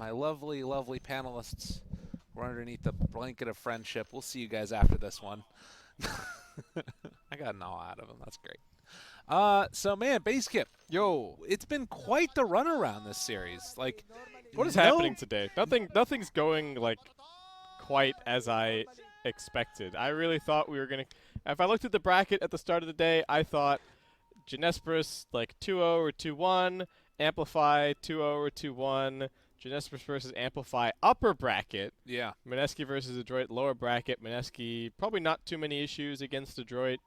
my lovely, lovely panelists. We're underneath the blanket of friendship. We'll see you guys after this one. I got an awe out of them. That's great. So man, Baseskip, Yo, it's been quite the runaround this series. Like, what is happening today? Nothing's going like quite as I expected. I really thought we were gonna. If I looked at the bracket at the start of the day, I thought Genesperus like 2-0 or 2-1, Amplify 2-0 or 2-1, Genesperus versus Amplify upper bracket, Yeah. Mineski versus Adroit lower bracket. Mineski probably not too many issues against Adroit,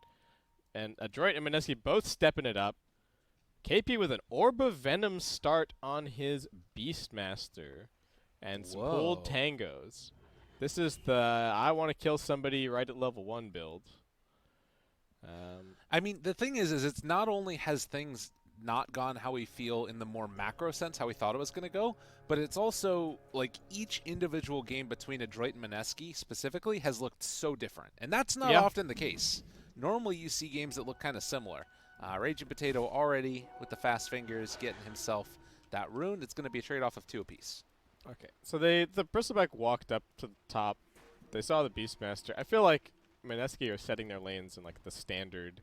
and Adroit and Mineski both stepping it up. KP with an Orb of Venom start on his Beastmaster, and some pooled tangos. This is the I want to kill somebody right at level 1 build. I mean, the thing is it's not only has things not gone how we feel in the more macro sense, how we thought it was going to go, but it's also like each individual game between Adroit and Mineski specifically has looked so different. And that's not often the case. Normally you see games that look kind of similar. Raging Potato already with the fast fingers getting himself that rune. It's going to be a trade-off of 2 apiece. Okay, so the Bristleback walked up to the top. They saw the Beastmaster. I feel like Mineski are setting their lanes in like the standard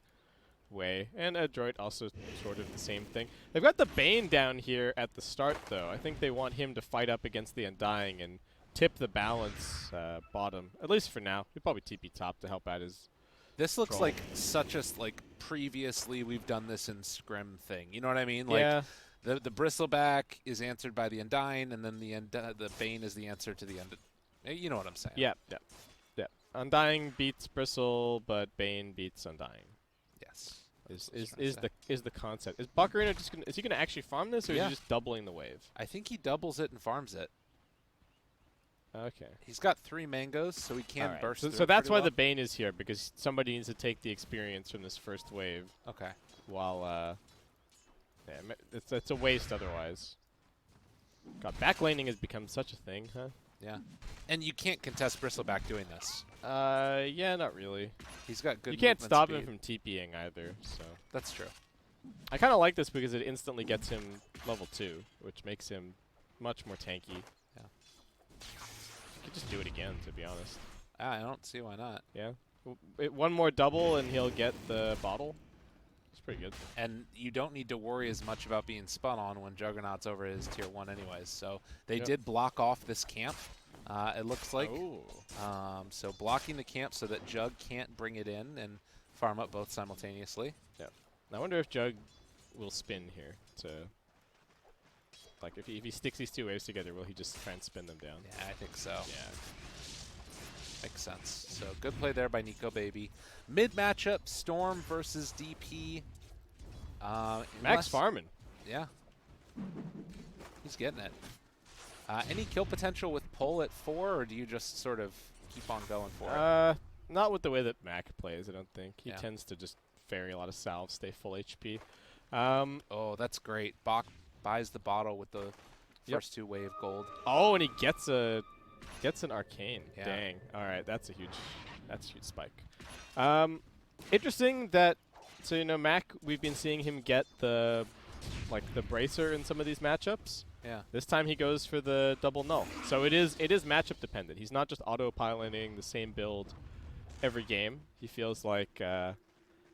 way, and Adroit also sort of the same thing. They've got the Bane down here at the start, though. I think they want him to fight up against the Undying and tip the balance bottom, at least for now. He'll probably TP top to help out his. This looks like such a previously we've done this in Scrim thing. You know what I mean? Like, yeah. The Bristleback is answered by the Undying, and then the Bane is the answer to the You know what I'm saying? Yeah. Undying beats Bristle, but Bane beats Undying. Yes. Is the concept? Is Buckarina just gonna, is he gonna actually farm this, or is he just doubling the wave? I think he doubles it and farms it. Okay. He's got 3 mangoes, so he can burst. So that's why the Bane is here, because somebody needs to take the experience from this first wave. Okay. While it's a waste otherwise. God, backlaning has become such a thing, huh? Yeah. And you can't contest Bristleback doing this. Yeah, not really. He's got good. You can't stop speed. him from TPing either, so. That's true. I kind of like this because it instantly gets him level 2, which makes him much more tanky. Yeah. You could just do it again, to be honest. I don't see why not. Yeah. One more double and he'll get the bottle. It's pretty good. And you don't need to worry as much about being spun on when Juggernaut's over his tier 1 anyways. So they did block off this camp, it looks like. So blocking the camp so that Jug can't bring it in and farm up both simultaneously. Yeah. I wonder if Jug will spin here to... Like, if he sticks these 2 waves together, will he just try and spin them down? Yeah, I think so. Yeah. Makes sense. So good play there by Nico Baby. Mid matchup, Storm versus DP. Max farming. Yeah. He's getting it. Any kill potential with pull at 4, or do you just sort of keep on going for it? Not with the way that Mac plays, I don't think. He tends to just ferry a lot of salves, stay full HP. Oh, that's great. Bach buys the bottle with the first 2 wave gold. Oh, and he gets an arcane. Yeah. Dang. All right, that's a huge spike. Interesting that, so you know, Mac, we've been seeing him get the bracer in some of these matchups. Yeah. This time he goes for the double null. So it is matchup dependent. He's not just autopiloting the same build every game. He feels like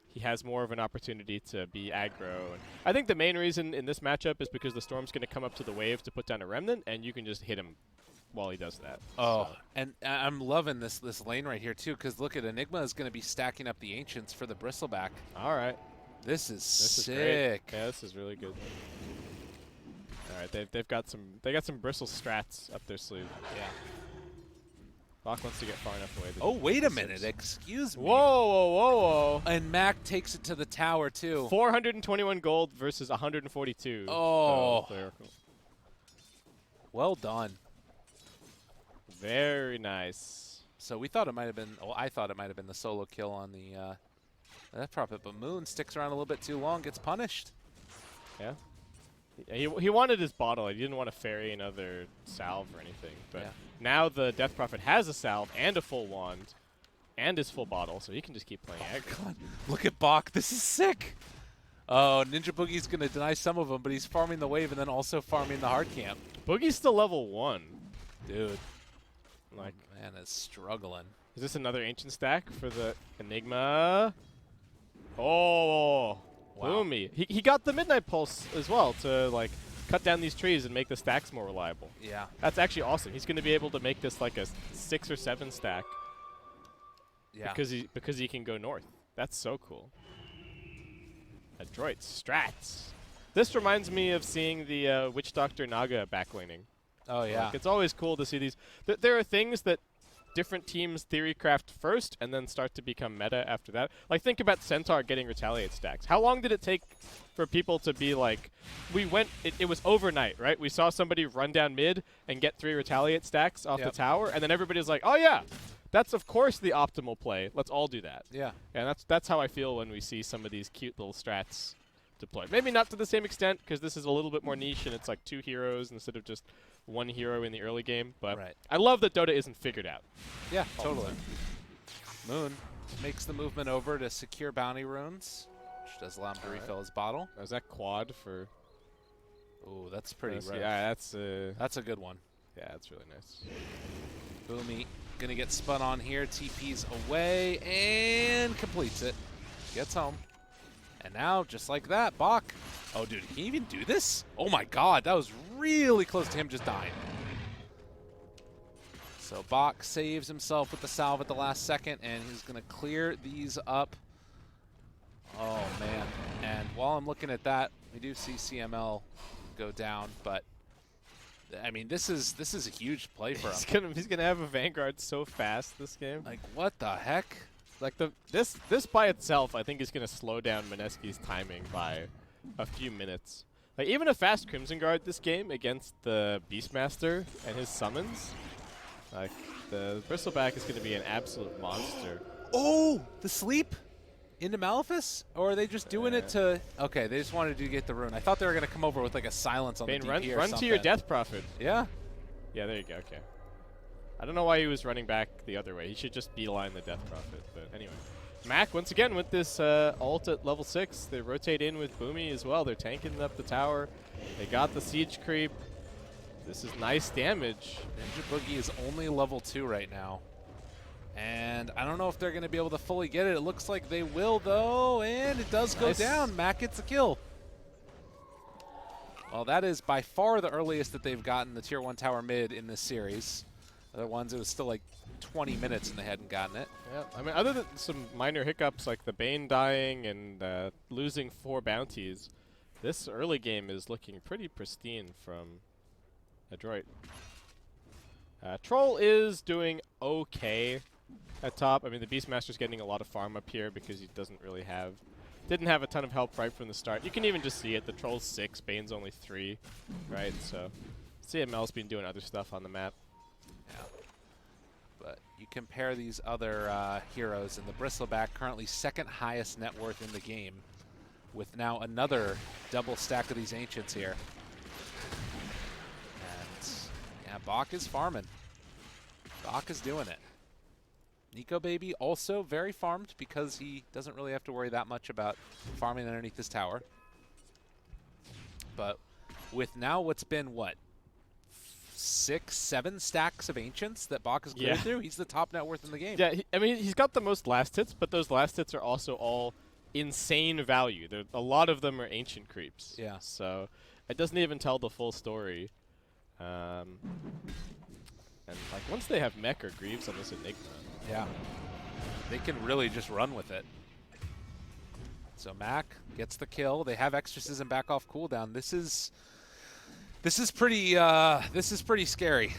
he has more of an opportunity to be aggro. And I think the main reason in this matchup is because the Storm's going to come up to the wave to put down a Remnant, and you can just hit him while he does that. Oh, so. And I'm loving this lane right here, too, because look at Enigma is going to be stacking up the Ancients for the Bristleback. All right. This is sick. Is yeah, this is really good. All right, they got some Bristle strats up their sleeve. Yeah. Bach wants to get far enough away. Oh, wait a minute. Excuse me. Whoa. And Mac takes it to the tower, too. 421 gold versus 142. Oh. Well done. Very nice. So we thought it might have been, well, I thought it might have been the solo kill on the Death Prophet, but Moon sticks around a little bit too long, gets punished. Yeah. He wanted his bottle. He didn't want to ferry another salve or anything. But now the Death Prophet has a salve and a full wand and his full bottle, so he can just keep playing aggro. God, look at Bach. This is sick. Oh, Ninja Boogie's going to deny some of them, but he's farming the wave and then also farming the hard camp. Boogie's still level 1. Dude. Like, man is struggling. Is this another ancient stack for the Enigma? Oh, Wow. Boomy. He got the Midnight Pulse as well to, like, cut down these trees and make the stacks more reliable. Yeah. That's actually awesome. He's going to be able to make this like a 6 or 7 stack. Yeah. Because he can go north. That's so cool. Adroit strats. This reminds me of seeing the Witch Doctor Naga backlaning. Oh, yeah. Like, it's always cool to see these. There are things that different teams theorycraft first and then start to become meta after that. Like, think about Centaur getting retaliate stacks. How long did it take for people to be like, it was overnight, right? We saw somebody run down mid and get 3 retaliate stacks off the tower, and then everybody's like, oh yeah, that's of course the optimal play. Let's all do that. Yeah. And that's how I feel when we see some of these cute little strats deployed. Maybe not to the same extent, because this is a little bit more niche and it's like 2 heroes instead of just 1 hero in the early game. But I love that Dota isn't figured out. Yeah, totally. Moon makes the movement over to secure bounty runes, which does allow him to refill his bottle. Is that quad for... Ooh, that's pretty rough. Yeah, that's a good one. Yeah, that's really nice. Boomy gonna get spun on here, TP's away, and completes it. Gets home. And now, just like that, Bach. Oh, dude, can he even do this? Oh my god, that was really close to him just dying. So Bach saves himself with the salve at the last second, and he's gonna clear these up. Oh, man. And while I'm looking at that, we do see CML go down, but I mean, this is a huge play for him. He's gonna have a Vanguard so fast this game. Like, what the heck? Like this by itself, I think is gonna slow down Mineski's timing by a few minutes. Like, even a fast Crimson Guard this game against the Beastmaster and his summons, like, the Bristleback is gonna be an absolute monster. Oh, the sleep into Malefice? Or are they just doing it to... Okay, they just wanted to get the rune. I thought they were going to come over with like a silence on Bane, the DP or something. run to your Death Prophet. Yeah? Yeah, there you go, okay. I don't know why he was running back the other way. He should just beeline the Death Prophet, but anyway. Mac, once again, with this ult at level 6, they rotate in with Boomy as well. They're tanking up the tower. They got the siege creep. This is nice damage. Ninja Boogie is only level 2 right now. And I don't know if they're going to be able to fully get it. It looks like they will, though, and it does go down. Mac gets a kill. Well, that is by far the earliest that they've gotten the Tier 1 tower mid in this series. Other ones, it was still like 20 minutes and they hadn't gotten it. Yeah, I mean, other than some minor hiccups like the Bane dying and losing 4 bounties, this early game is looking pretty pristine from Adroit. Troll is doing okay at top. I mean, the Beastmaster's getting a lot of farm up here because he didn't have a ton of help right from the start. You can even just see it. The Troll's 6, Bane's only 3, right? So CML's been doing other stuff on the map. Yeah. But you compare these other heroes, and the Bristleback currently 2nd highest net worth in the game, with now another double stack of these Ancients here. And yeah, Bach is farming. Bach is doing it. Nico Baby also very farmed because he doesn't really have to worry that much about farming underneath this tower. But with now what's been, what, 6, 7 stacks of Ancients that Bach has cleared through, he's the top net worth in the game. Yeah, I mean, he's got the most last hits, but those last hits are also all insane value. A lot of them are Ancient creeps. Yeah. So it doesn't even tell the full story. And like, once they have Mech or Greaves on this Enigma, yeah, they can really just run with it. So Mac gets the kill. They have Exorcism back off cooldown. This is pretty scary.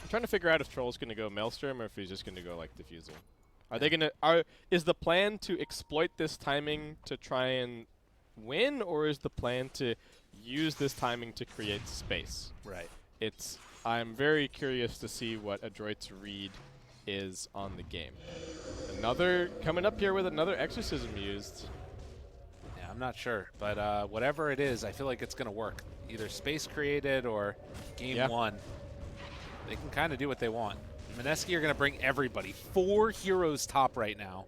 I'm trying to figure out if Troll's going to go Maelstrom or if he's just going to go like Diffusal. Is the plan to exploit this timing to try and win, or is the plan to use this timing to create space? Right. I'm very curious to see what Adroit's read is on the game. Coming up here with another Exorcism used. Yeah, I'm not sure, but whatever it is, I feel like it's going to work. Either space created or game 1. They can kind of do what they want. Mineski are going to bring everybody. 4 heroes top right now.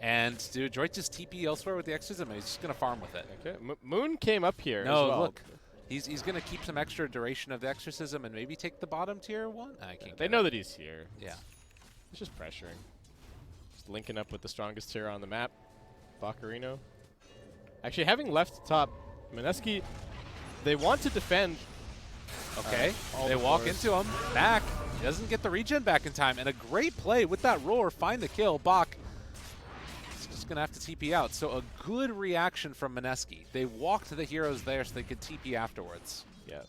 And do Adroit just TP elsewhere with the exorcism? He's just going to farm with it. Okay, Moon came up here as No, well. look. He's going to keep some extra duration of the exorcism and maybe take the bottom tier one? I can't They know that he's here. Yeah. It's just pressuring. Just linking up with the strongest tier on the map, Baccarino. Actually, having left top, Mineski, they want to defend. Okay, they walk into him, back. He doesn't get the regen back in time, and a great play with that roar, find the kill. Bach is just going to have to TP out. So a good reaction from Mineski. They walked the heroes there so they could TP afterwards. Yeah.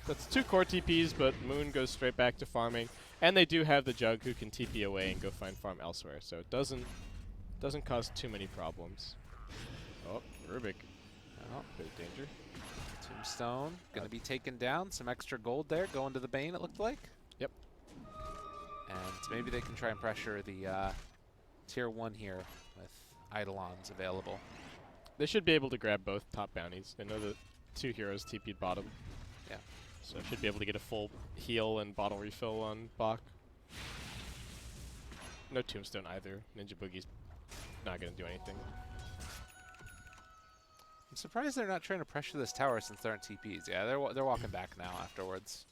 That's 2 core TPs, but Moon goes straight back to farming. And they do have the Jug who can TP away and go find farm elsewhere, so it doesn't cause too many problems. Oh, Rubik. Oh, bit of danger. Tombstone going to be taken down. Some extra gold there going to the Bane, it looked like. Yep. And maybe they can try and pressure the tier 1 here with Eidolons available. They should be able to grab both top bounties. They know that 2 heroes TP'd bottom. Yeah. So should be able to get a full heal and bottle refill on Bach. No Tombstone either. Ninja Boogie's not going to do anything. I'm surprised they're not trying to pressure this tower since there aren't TPs. Yeah, they're walking back now afterwards.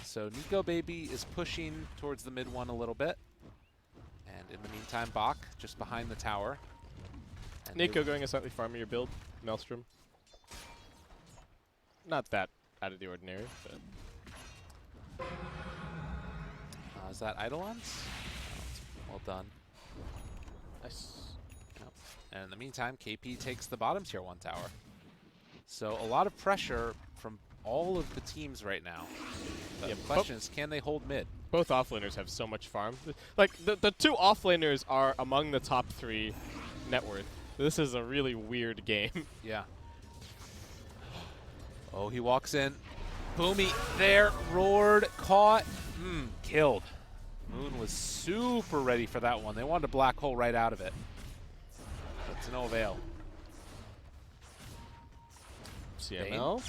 So Nico Baby is pushing towards the mid one a little bit. And in the meantime, Bach just behind the tower. And Nico going a slightly farmier build. Maelstrom. Not that out of the ordinary, but... is that Eidolons? Oh, well done. Nice. Yep. And in the meantime, KP takes the bottom tier 1 tower. So a lot of pressure from all of the teams right now. The question is, can they hold mid? Both offlaners have so much farm. Like, the 2 offlaners are among the top 3 net worth. This is a really weird game. Yeah. Oh, he walks in. Boomy there, roared, caught, killed. Moon was super ready for that one. They wanted a black hole right out of it. But to no avail. CML.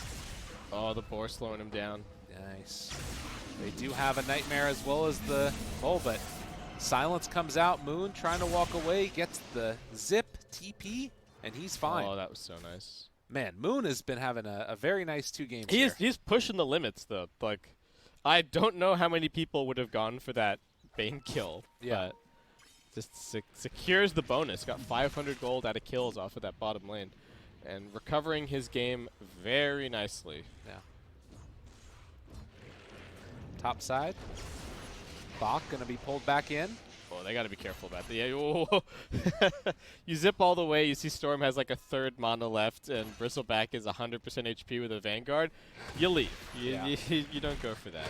Oh, the boar slowing him down. Nice. They do have a nightmare as well as the but silence comes out. Moon trying to walk away, gets the zip TP, and he's fine. Oh, that was so nice. Man, Moon has been having a very nice 2 games here. He's pushing the limits, though. Like, I don't know how many people would have gone for that Bane kill. Yeah. But just secures the bonus. Got 500 gold out of kills off of that bottom lane. And recovering his game very nicely. Yeah. Top side. Bach going to be pulled back in. Oh, they got to be careful about that. Yeah, you zip all the way. You see Storm has like a 3rd mana left, and Bristleback is 100% HP with a Vanguard. You leave. You don't go for that.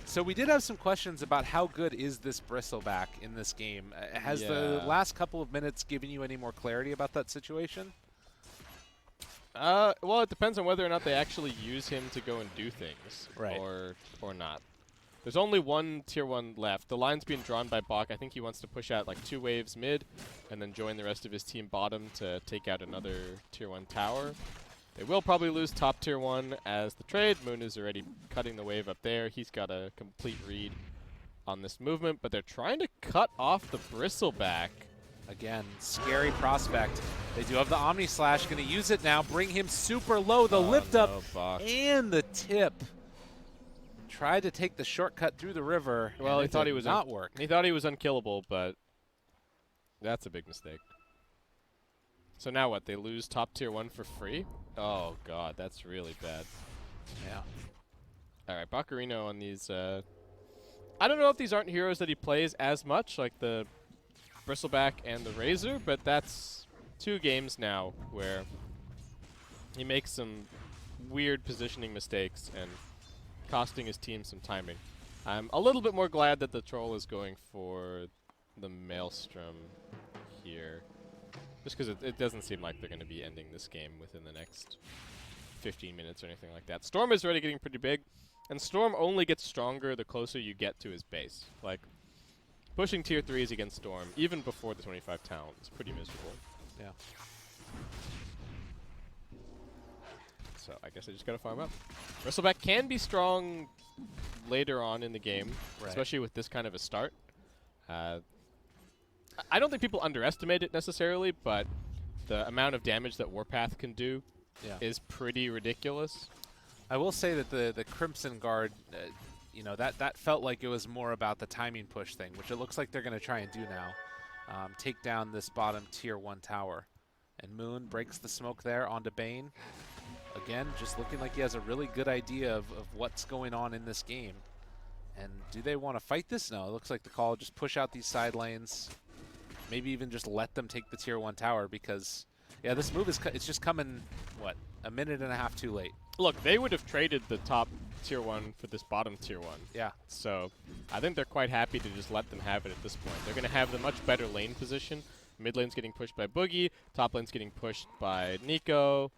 So we did have some questions about how good is this Bristleback in this game. Has the last couple of minutes given you any more clarity about that situation? Well, it depends on whether or not they actually use him to go and do things, right, or not. There's only 1 tier 1 left. The line's being drawn by Bach. I think he wants to push out like 2 waves mid, and then join the rest of his team bottom to take out another tier 1 tower. They will probably lose top tier 1 as the trade. Moon is already cutting the wave up there. He's got a complete read on this movement, but they're trying to cut off the Bristleback. Again, scary prospect. They do have the Omni Slash, going to use it now, bring him super low. The lift up and the tip. Tried to take the shortcut through the river. Well, he thought he was not work. He thought he was unkillable, but that's a big mistake. So now what? They lose top tier 1 for free? Oh god, that's really bad. Yeah. All right, Baccarino on these. I don't know if these aren't heroes that he plays as much, like the Bristleback and the Razor, but that's 2 games now where he makes some weird positioning mistakes and costing his team some timing. I'm a little bit more glad that the Troll is going for the Maelstrom here. Just because it doesn't seem like they're going to be ending this game within the next 15 minutes or anything like that. Storm is already getting pretty big, and Storm only gets stronger the closer you get to his base. Like, pushing tier 3s against Storm, even before the 25 talent, is pretty miserable. Yeah. So I guess I just gotta farm up. Bristleback can be strong later on in the game, Right. especially with this kind of a start. I don't think people underestimate it necessarily, but the amount of damage that Warpath can do is pretty ridiculous. I will say that the Crimson Guard, you know, that felt like it was more about the timing push thing, which it looks like they're going to try and do now. Take down this bottom tier 1 tower. And Moon breaks the smoke there onto Bane. Again, just looking like he has a really good idea of what's going on in this game. And do they want to fight this? No, it looks like the call, just push out these side lanes. Maybe even just let them take the tier 1 tower because, yeah, this move is it's just coming, what, a minute and a half too late. Look, they would have traded the top tier 1 for this bottom tier 1. Yeah. So I think they're quite happy to just let them have it at this point. They're going to have the much better lane position. Mid lane's getting pushed by Boogie. Top lane's getting pushed by Nico.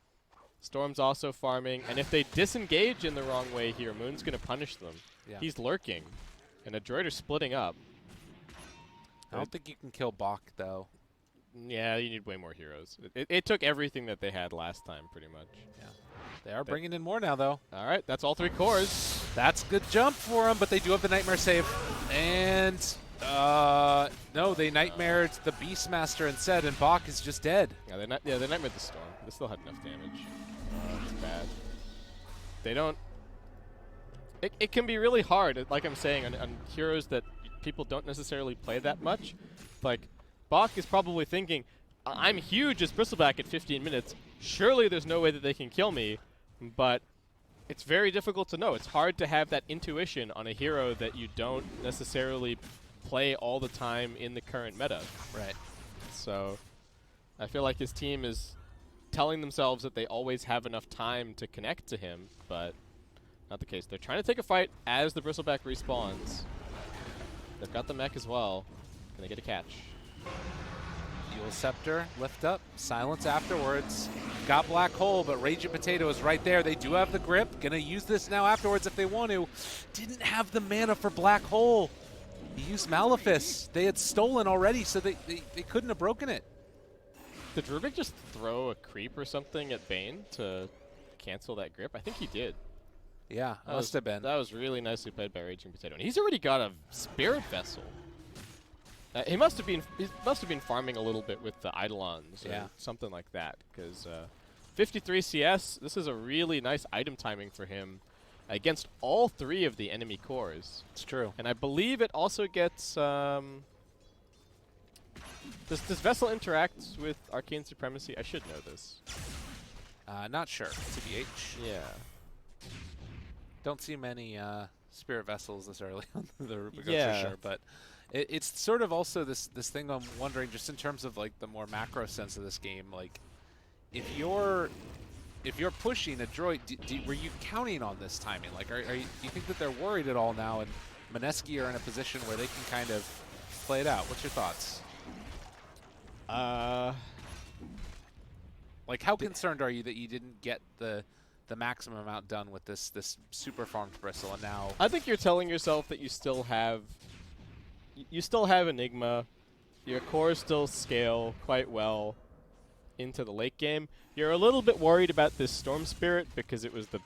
Storm's also farming. And if they disengage in the wrong way here, Moon's going to punish them. Yeah. He's lurking. And Adroit are splitting up. I don't think you can kill Bach, though. Yeah, you need way more heroes. It took everything that they had last time, pretty much. Yeah. They are bringing in more now, though. All right, that's all 3 cores. That's a good jump for them, but they do have the Nightmare save. And, no, they Nightmared the Beastmaster instead, and Bach is just dead. Yeah, they Nightmared the Storm. They still had enough damage. It's bad. They don't... It can be really hard, like I'm saying, on heroes that people don't necessarily play that much. Like, Bach is probably thinking, I'm huge as Bristleback at 15 minutes. Surely there's no way that they can kill me. But it's very difficult to know. It's hard to have that intuition on a hero that you don't necessarily play all the time in the current meta. Right. So I feel like his team is telling themselves that they always have enough time to connect to him, but not the case. They're trying to take a fight as the Bristleback respawns. They've got the mech as well. Can they get a catch? Fuel Scepter, lift up, silence afterwards. Got Black Hole, but Raging Potato is right there. They do have the grip. Gonna use this now afterwards if they want to. Didn't have the mana for Black Hole. He used Malefice. They had stolen already, so they couldn't have broken it. Did Rubik just throw a creep or something at Bane to cancel that grip? I think he did. Yeah, must have been. That was really nicely played by Raging Potato. And he's already got a Spirit Vessel. He must have been farming a little bit with the Eidolons or something like that. Because 53 CS, this is a really nice item timing for him against all 3 of the enemy cores. It's true. And I believe it also gets... does Vessel interact with Arcane Supremacy? I should know this. Not sure, TBH. Yeah. Don't see many Spirit Vessels this early on the Rubico Yeah. for sure, but it's sort of also this thing I'm wondering, just in terms of like the more macro sense of this game, like if you're pushing Adroit, were you counting on this timing? Like, do you think that they're worried at all now, and Mineski are in a position where they can kind of play it out? What's your thoughts? Like, how concerned are you that you didn't get the maximum amount done with this super farmed Bristle, and now... I think you're telling yourself that you still have Enigma. Your cores still scale quite well into the late game. You're a little bit worried about this Storm Spirit because it was the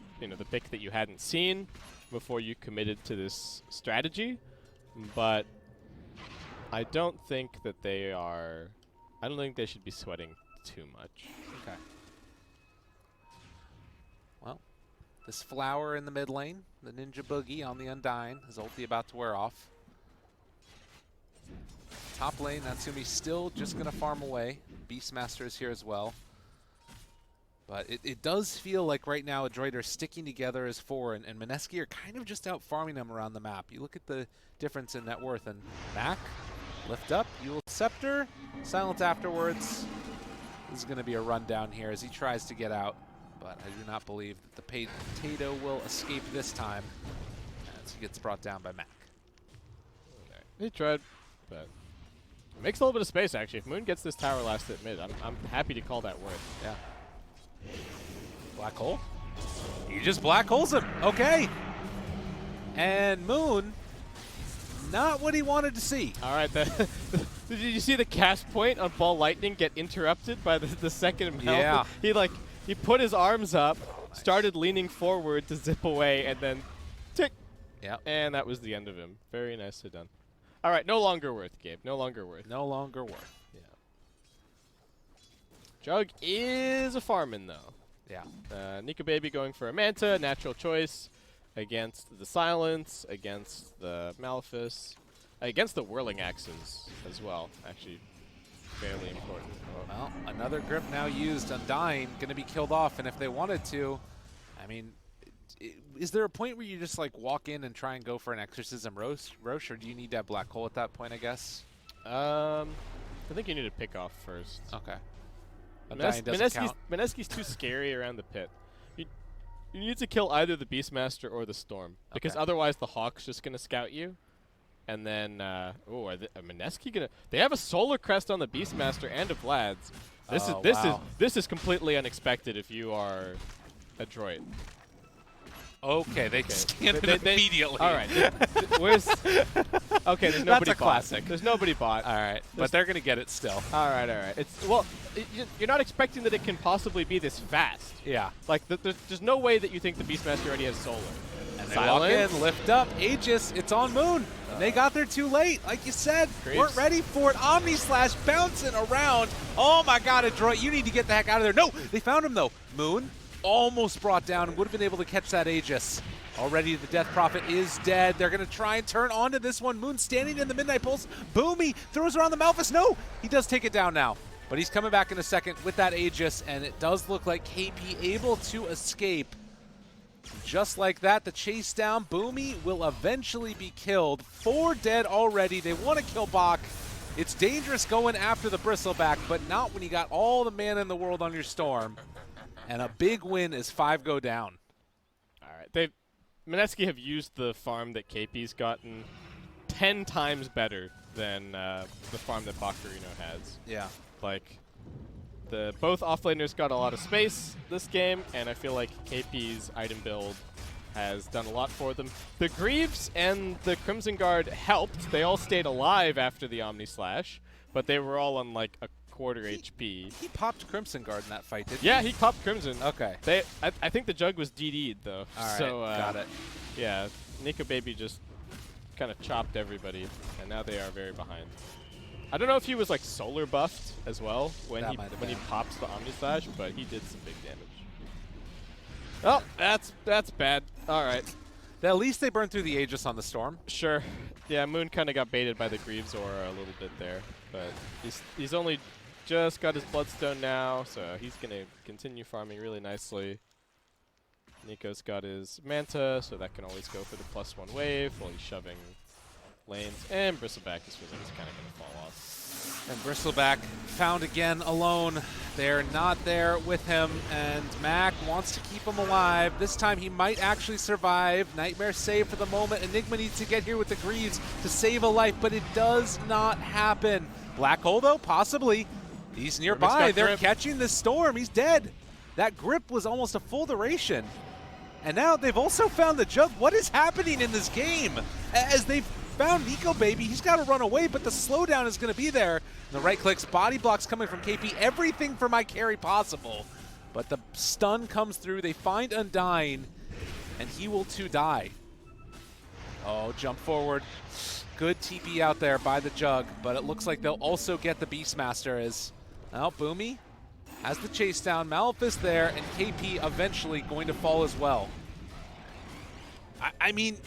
pick that you hadn't seen before you committed to this strategy, but I don't think that they are... I don't think they should be sweating too much. Okay. Well, this flower in the mid lane, the Ninja Boogie on the Undying, his ulti about to wear off. Top lane, Natsumi's still just going to farm away. Beastmaster is here as well. But it does feel like right now Adroit are sticking together as 4, and Mineski are kind of just out farming them around the map. You look at the difference in net worth, and Mac, lift up, Fuel Scepter, silence afterwards. This is going to be a rundown here as he tries to get out, but I do not believe that the Potato will escape this time as he gets brought down by Mac. He tried, but it makes a little bit of space, actually. If Moon gets this tower last at mid, I'm happy to call that worth. Yeah. Black hole? You just black holes him. Okay. And Moon, not what he wanted to see. All right. Did you see the cast point on Ball Lightning get interrupted by the second melt? Yeah. He put his arms up, started leaning forward to zip away, and then tick, Yep. And that was the end of him. Very nicely done. All right, no longer worth, Gabe. No longer worth. No longer worth. Yeah. Jug is a farmin', though. Yeah. Nika Baby going for a Manta, natural choice, against the Silence, against the Malefice, against the Whirling Axes as well. Actually, fairly important. Oh. Well, another grip now used. Undying, going to be killed off, and if they wanted to, I mean, is there a point where you just like walk in and try and go for an Exorcism Roche, or do you need to have Black Hole at that point, I guess? I think you need to pick off first. Okay. Undying doesn't count. Mineski's too scary around the pit. You need to kill either the Beastmaster or the Storm, because otherwise the Hawk's just going to scout you. And then, are Mineski gonna? They have a Solar Crest on the Beastmaster and a Vlad's. This is completely unexpected if you are Adroit. Okay, they scanned it immediately. All right, where's? Okay, there's nobody. That's a bought. classic. There's nobody bought. All right, but they're gonna get it still. All right. It's you're not expecting that it can possibly be this fast. Yeah. Like there's no way that you think the Beastmaster already has Solar. And they walk in, lift up, Aegis, it's on Moon. And they got there too late, like you said. Creeps. Weren't ready for it. Omni Slash bouncing around. Oh my god, Adroit, you need to get the heck out of there. No, they found him though. Moon almost brought down and would have been able to catch that Aegis. Already the Death Prophet is dead. They're going to try and turn onto this one. Moon standing in the Midnight Pulse. Boomy throws around the Malphus. No, he does take it down now. But he's coming back in a second with that Aegis, and it does look like KP able to escape. Just like that, the chase down. Boomy will eventually be killed. 4 dead already. They want to kill Bach. It's dangerous going after the Bristleback, but not when you got all the mana in the world on your Storm. And a big win as 5 go down. All right, Mineski have used the farm that KP's gotten 10 times better than the farm that Baccarino has. Yeah. Like, both offlaners got a lot of space this game, and I feel like KP's item build has done a lot for them. The Greaves and the Crimson Guard helped. They all stayed alive after the Omni Slash, but they were all on like a quarter HP. He popped Crimson Guard in that fight, didn't he? Yeah, he popped Crimson. Okay. I think the Jug was DD'd though. All right, so, got it. Yeah, Nika Baby just kind of chopped everybody, and now they are very behind. I don't know if he was like solar buffed as well when he pops the Omni Slash, but he did some big damage. Oh, that's bad. All right. At least they burned through the Aegis on the Storm. Sure. Yeah, Moon kind of got baited by the Greaves aura a little bit there, but he's only just got his Bloodstone now, so he's gonna continue farming really nicely. Nico's got his Manta, so that can always go for the +1 wave while he's shoving lanes, and Bristleback just feels like it's kind of going to fall off. And Bristleback found again alone. They're not there with him, and Mac wants to keep him alive. This time he might actually survive. Nightmare save for the moment. Enigma needs to get here with the Greaves to save a life, but it does not happen. Black Hole, though, possibly. He's nearby. They're catching this Storm. He's dead. That grip was almost a full duration. And now they've also found the Jug. What is happening in this game? As they've found Nico Baby, he's got to run away, but the slowdown is going to be there. The right clicks, body blocks coming from KP, everything for my carry possible. But the stun comes through, they find Undying, and he will too die. Oh, jump forward. Good TP out there by the Jug, but it looks like they'll also get the Beastmaster as, well, Boomy has the chase down, Malefice there, and KP eventually going to fall as well. I mean,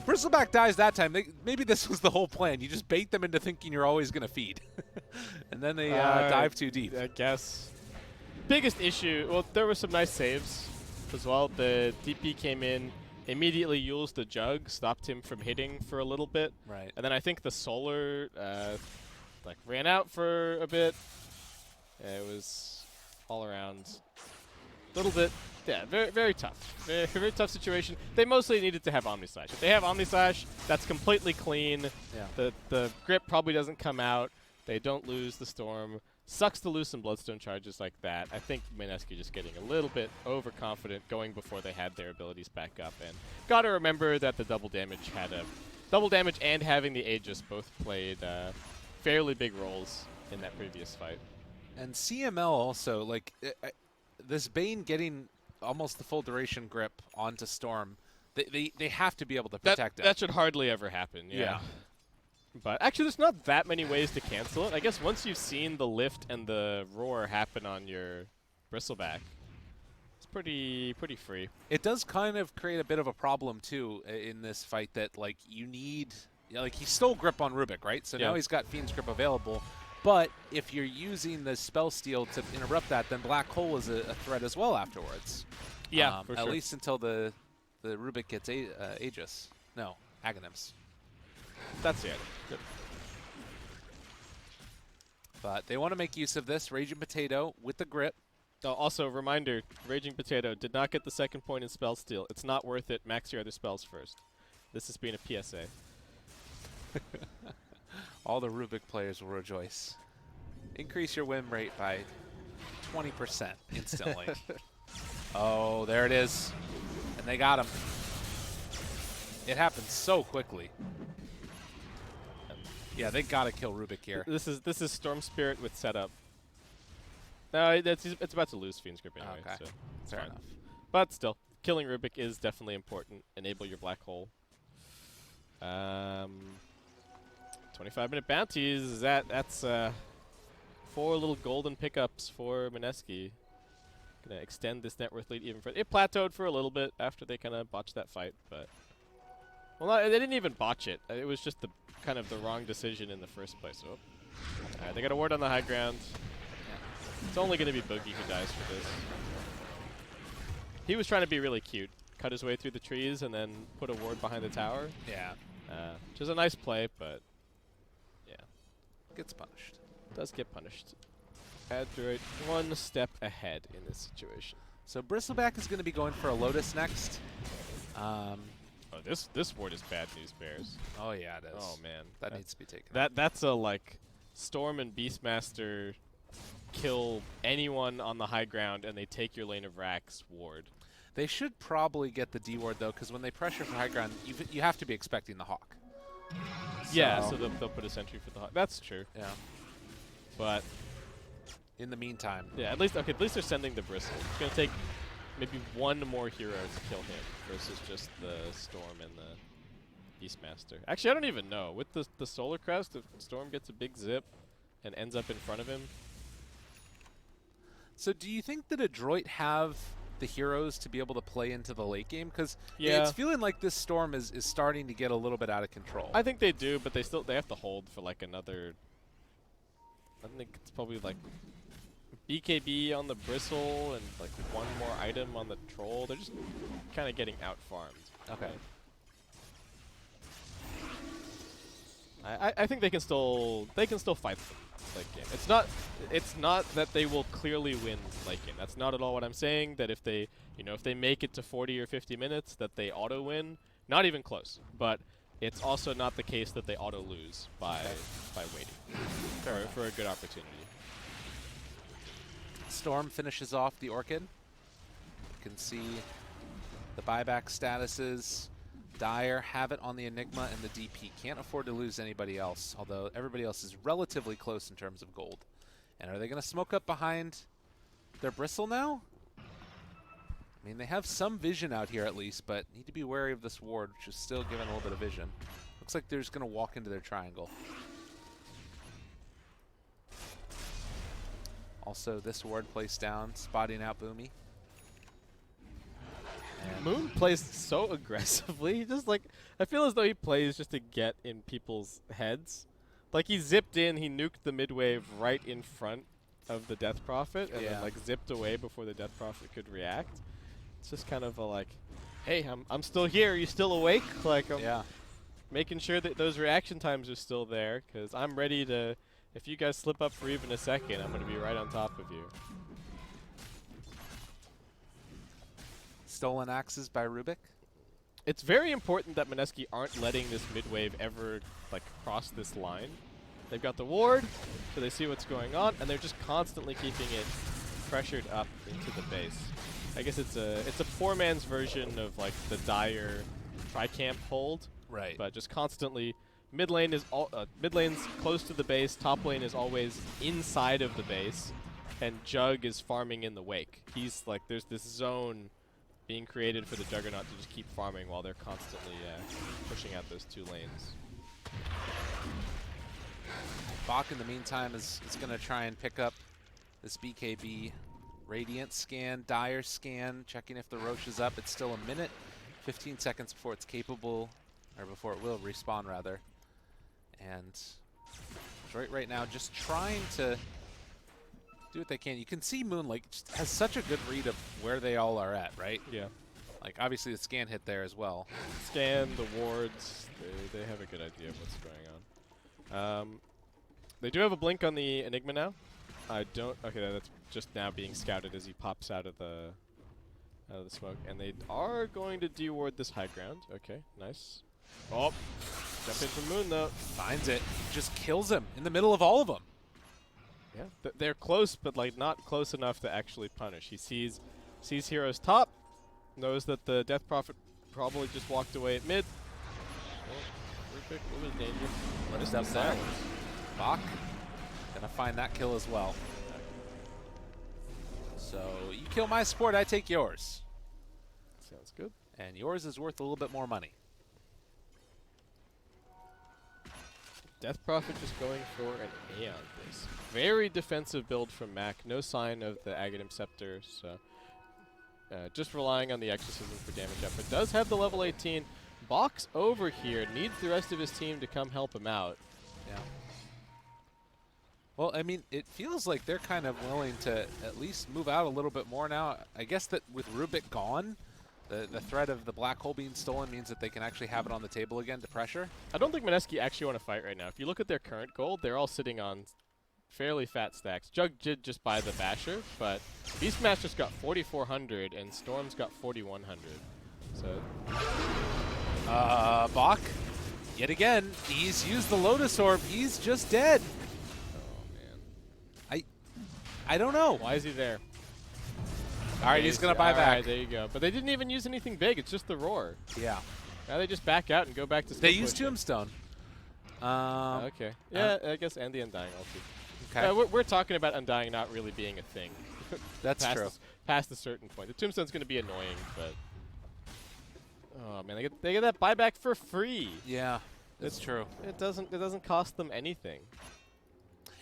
Bristleback dies that time. Maybe this was the whole plan. You just bait them into thinking you're always going to feed. And then they dive too deep. I guess. Biggest issue, well, there were some nice saves as well. The DP came in, immediately used the Jug, stopped him from hitting for a little bit. Right. And then I think the Solar like ran out for a bit. It was all around a little bit, yeah, very, very tough. Very, very tough situation. They mostly needed to have Omni Slash. If they have Omni Slash, that's completely clean. Yeah. The grip probably doesn't come out. They don't lose the Storm. Sucks to lose some Bloodstone charges like that. I think Mineski just getting a little bit overconfident going before they had their abilities back up. And got to remember that the double damage and having the Aegis both played fairly big roles in that previous fight. And CML also, like, this Bane getting almost the full duration grip onto Storm, They have to be able to That protect it. that should hardly ever happen. Yeah. But actually, there's not that many ways to cancel it. I guess once you've seen the lift and the roar happen on your bristleback, it's pretty free. It does kind of create a bit of a problem too in this fight that like you need, like he stole grip on Rubik, right? So now he's got Fiend's Grip available. But if you're using the spell steal to interrupt that, then Black Hole is a threat as well afterwards. Yeah, for at sure. least until the Rubik gets Aegis. No, Aghanims. That's it. Good. But they want to make use of this. Raging Potato with the grip. Oh, also, reminder, Raging Potato did not get the second point in spell steal. It's not worth it. Max your other spells first. This has been a PSA. All the Rubik players will rejoice. Increase your win rate by 20% instantly. Oh, there it is. And they got him. It happened so quickly. Yeah, they gotta kill Rubik here. This is Storm Spirit with setup. No, it's about to lose Fiend's Grip anyway, Okay. so it's Fair fine. enough. But still, killing Rubik is definitely important. Enable your Black Hole. 25-minute bounties. That's 4 little golden pickups for Mineski. Gonna extend this net worth lead even further. It plateaued for a little bit after they kind of botched that fight, but they didn't even botch it. It was just the kind of the wrong decision in the first place. Oh. Alright, they got a ward on the high ground. It's only going to be Boogie who dies for this. He was trying to be really cute. Cut his way through the trees and then put a ward behind the tower. Yeah. Which is a nice play, but yeah. Gets punished. Does get punished. Adroit 1 step ahead in this situation. So Bristleback is going to be going for a Lotus next. Oh, this ward is bad news, Bears. Oh yeah, it is. Oh man, that needs to be taken. That's a like Storm and Beastmaster kill anyone on the high ground and they take your lane of Rax ward. They should probably get the D ward though, because when they pressure for high ground, you have to be expecting the Hawk. Yeah, so they'll put a sentry for the Hawk. That's true. Yeah. But in the meantime, yeah, at least they're sending the Bristle. It's gonna take maybe one more hero to kill him versus just the Storm and the Beastmaster. Actually, I don't even know. With the Solar Crest, if Storm gets a big zip and ends up in front of him. So do you think that Adroit have the heroes to be able to play into the late game? Because it's feeling like this Storm is starting to get a little bit out of control. I think they do, but they have to hold for like another. I think it's probably like BKB on the Bristle and like one more item on the Troll. They're just kind of getting out farmed. Okay. I think they can still fight the late game. It's not that they will clearly win late game. That's not at all what I'm saying. That if they make it to 40 or 50 minutes, that they auto win. Not even close. But it's also not the case that they auto lose by waiting for a good opportunity. Storm finishes off the Orchid. You can see the buyback statuses. Dire have it on the Enigma and the DP. Can't afford to lose anybody else, although everybody else is relatively close in terms of gold. And are they going to smoke up behind their Bristle now? I mean, they have some vision out here at least, but need to be wary of this ward, which is still giving a little bit of vision. Looks like they're just going to walk into their triangle. Also, this ward placed down, spotting out Boomy. And Moon plays so aggressively. Just like, I feel as though he plays just to get in people's heads. Like, he zipped in, he nuked the mid-wave right in front of the Death Prophet, and then like zipped away before the Death Prophet could react. It's just kind of a like, hey, I'm still here. Are you still awake? Like, I'm making sure that those reaction times are still there, because I'm ready to. If you guys slip up for even a second, I'm going to be right on top of you. Stolen axes by Rubik. It's very important that Mineski aren't letting this mid-wave ever like cross this line. They've got the ward, so they see what's going on, and they're just constantly keeping it pressured up into the base. I guess it's a poor man's version of like the Dire tri-camp hold. Right. But just constantly, mid lane's close to the base, top lane is always inside of the base, and Jug is farming in the wake. He's like, there's this zone being created for the Juggernaut to just keep farming while they're constantly pushing out those 2 lanes. Bach, in the meantime, is going to try and pick up this BKB Radiant scan, Dire scan, checking if the Roche is up. It's still a minute, 15 seconds before it's capable, or before it will respawn, rather. And Adroit right now just trying to do what they can. You can see Moonlight just has such a good read of where they all are at, right? Yeah. Like, obviously the scan hit there as well. Scan, the wards, they have a good idea of what's going on. They do have a blink on the Enigma now. I don't. Okay, that's just now being scouted as he pops out of the smoke, and they are going to deward this high ground. Okay, nice. Oh, jump in from Moon though. Finds it, just kills him in the middle of all of them. Yeah, they're close, but like not close enough to actually punish. He sees Hero's top, knows that the Death Prophet probably just walked away at mid. Oh, Rubik, a little danger. Let us up there. Bach gonna find that kill as well. So you kill my support, I take yours. Sounds good. And yours is worth a little bit more money. Death Prophet just going for an Aeon base. Very defensive build from Mac. No sign of the Aghanim Scepter, so just relying on the Exorcism for damage up. But does have the level 18. Bach's over here. Needs the rest of his team to come help him out. Yeah. Well, I mean, it feels like they're kind of willing to at least move out a little bit more now. I guess that with Rubik gone, the threat of the black hole being stolen means that they can actually have it on the table again to pressure. I don't think Mineski actually want to fight right now. If you look at their current gold, they're all sitting on fairly fat stacks. Jug did just buy the Basher, but Beastmaster's got 4,400 and Storm's got 4,100. So, Bach, yet again, he's used the Lotus Orb. He's just dead. I don't know. Why is he there? All right, he's going to buy back. Right, there you go. But they didn't even use anything big. It's just the roar. Yeah. Now they just back out and go back to They use Tombstone. Okay. Yeah, I guess, and the Undying also. Okay. We're talking about Undying not really being a thing. That's true. Past a certain point. The Tombstone's going to be annoying, but... Oh, man, they get that buyback for free. Yeah, that's true. It doesn't cost them anything.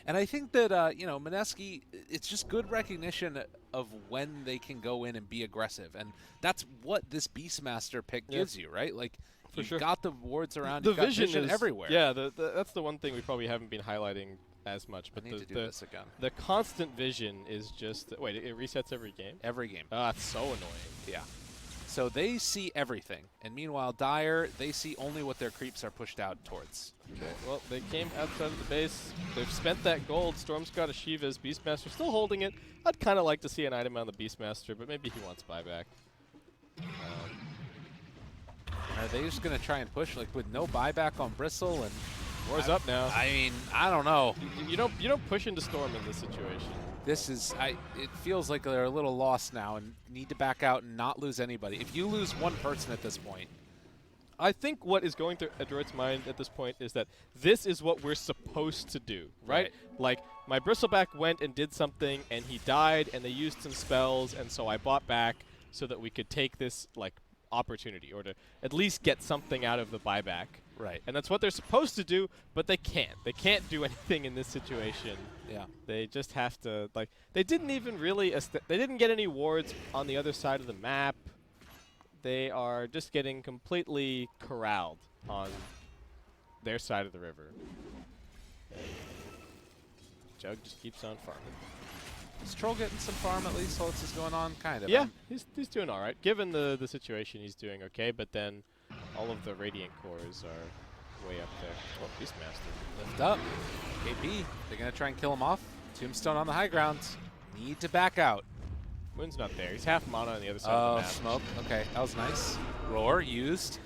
And I think that, you know, Mineski, it's just good recognition of when they can go in and be aggressive. And that's what this Beastmaster pick gives you, right? Like, you've got the wards around, you've got vision everywhere. Yeah, that's the one thing we probably haven't been highlighting as much. But I need to do this again. The constant vision is just... Wait, it resets every game? Every game. Ah, it's so annoying. Yeah. So they see everything. And meanwhile, Dire, they see only what their creeps are pushed out towards. Okay, well, they came outside of the base. They've spent that gold. Storm's got a Shiva's. Beastmaster still holding it. I'd kind of like to see an item on the Beastmaster, but maybe he wants buyback. Are they just going to try and push, like, with no buyback on Bristle? And War's up now. I mean, I don't know. You don't push into Storm in this situation. This is, it feels like they're a little lost now and need to back out and not lose anybody. If you lose one person at this point. I think what is going through Adroit's mind at this point is that this is what we're supposed to do, right? Like, my Bristleback went and did something, and he died, and they used some spells, and so I bought back so that we could take this, like, opportunity, or to at least get something out of the buyback. Right. And that's what they're supposed to do, but they can't. They can't do anything in this situation. Yeah. They just have to, like, they didn't even really, they didn't get any wards on the other side of the map. They are just getting completely corralled on their side of the river. Jug just keeps on farming. Is Troll getting some farm at least while this is going on? Kind of. Yeah, he's doing all right. Given the situation, he's doing okay, but then all of the Radiant cores are way up there. Oh, Beastmaster. Lift up. KP. They're going to try and kill him off. Tombstone on the high ground. Need to back out. Moon's not there. He's half mana on the other side of the map. Smoke. Okay, that was nice. Roar used.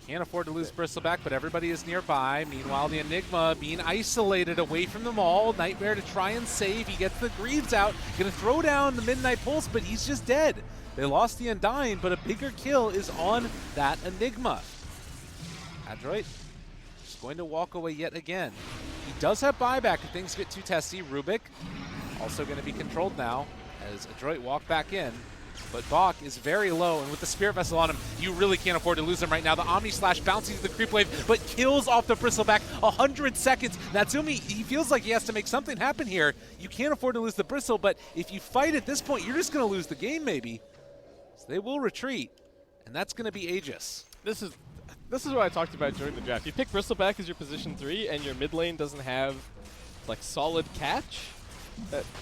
Can't afford to lose Bristleback, but everybody is nearby. Meanwhile, the Enigma being isolated away from them all. Nightmare to try and save. He gets the Greaves out. Going to throw down the Midnight Pulse, but he's just dead. They lost the Undying, but a bigger kill is on that Enigma. Adroit just going to walk away yet again. He does have buyback if things get too testy. Rubik also going to be controlled now as Adroit walk back in. But Bach is very low, and with the Spirit Vessel on him, you really can't afford to lose him right now. The Omni Slash bouncing to the creep wave, but kills off the Bristleback. 100 seconds. Natsumi, he feels like he has to make something happen here. You can't afford to lose the Bristle, but if you fight at this point, you're just going to lose the game maybe. So they will retreat, and that's going to be Aegis. This is what I talked about during the draft. You pick Bristleback as your position 3, and your mid lane doesn't have like solid catch.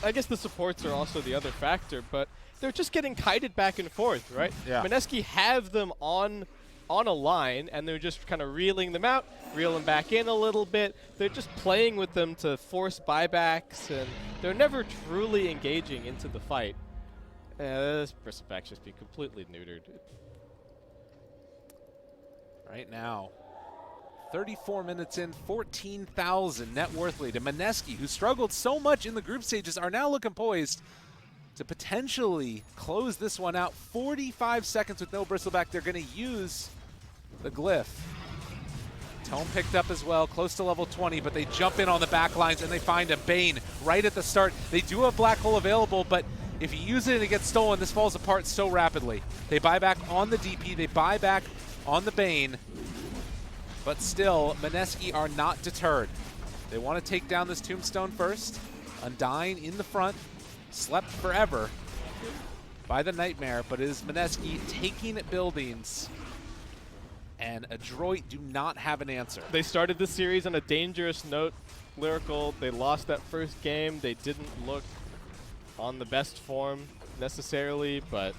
I guess the supports are also the other factor, but they're just getting kited back and forth, right? Yeah. Mineski have them on a line, and they're just kind of reeling them out, reeling back in a little bit. They're just playing with them to force buybacks, and they're never truly engaging into the fight. This Bristleback's just be completely neutered. Right now, 34 minutes in, 14,000 net worth lead. And Mineski, who struggled so much in the group stages, are now looking poised to potentially close this one out. 45 seconds with no Bristleback. They're going to use the Glyph. Tome picked up as well, close to level 20, but they jump in on the back lines and they find a Bane right at the start. They do have Black Hole available, but if you use it and it gets stolen, this falls apart so rapidly. They buy back on the DP, they buy back on the Bane, but still, Mineski are not deterred. They want to take down this Tombstone first. Undying in the front, slept forever by the Nightmare, but it is Mineski taking buildings, and Adroit do not have an answer. They started this series on a dangerous note, Lyrical. They lost that first game. They didn't look on the best form necessarily, but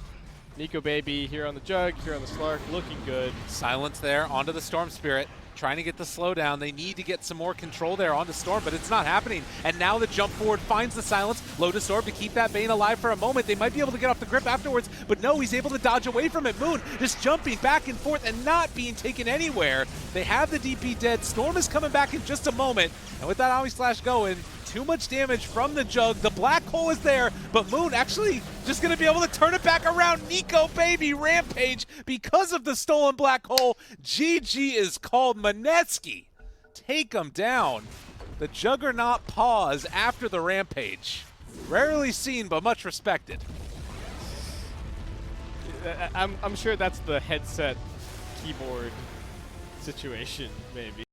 Nico Baby here on the Jug, here on the Slark, looking good. Silence there onto the Storm Spirit, trying to get the slowdown. They need to get some more control there onto Storm, but it's not happening. And now the jump forward finds the silence. Lotus Orb to keep that Bane alive for a moment. They might be able to get off the grip afterwards, but no, he's able to dodge away from it. Moon just jumping back and forth and not being taken anywhere. They have the DP dead. Storm is coming back in just a moment, and with that Omni Slash going, too much damage from the Jug. The Black Hole is there, but Moon actually just going to be able to turn it back around. Nico Baby Rampage because of the stolen Black Hole. GG is called. Mineski take him down. The Juggernaut pause after the Rampage. Rarely seen, but much respected. I'm sure that's the headset keyboard situation, maybe.